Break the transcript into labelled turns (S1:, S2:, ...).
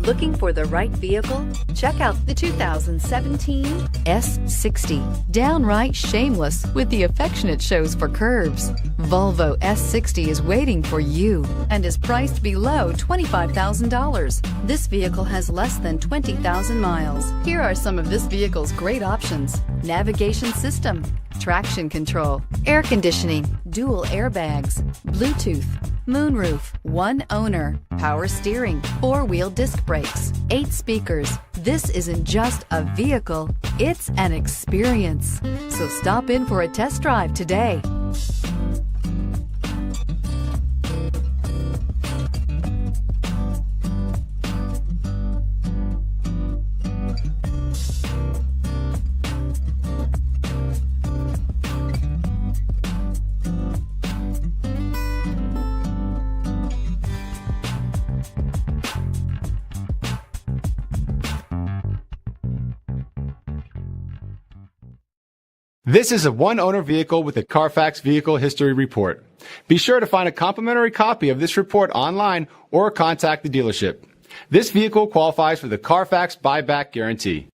S1: Looking for the right vehicle? Check out the 2017 S60. Downright shameless with the affection it shows for curves. Volvo S60 is waiting for you and is priced below $25,000. This vehicle has less than 20,000 miles. Here are some of this vehicle's great options: navigation system, traction control, air conditioning, dual airbags, Bluetooth, moonroof, one owner, power steering, four-wheel disc brakes, 8 speakers. This isn't just a vehicle, it's an experience. So stop in for a test drive today.
S2: This is a one-owner vehicle with a Carfax Vehicle History Report. Be sure to find a complimentary copy of this report online or contact the dealership. This vehicle qualifies for the Carfax Buyback Guarantee.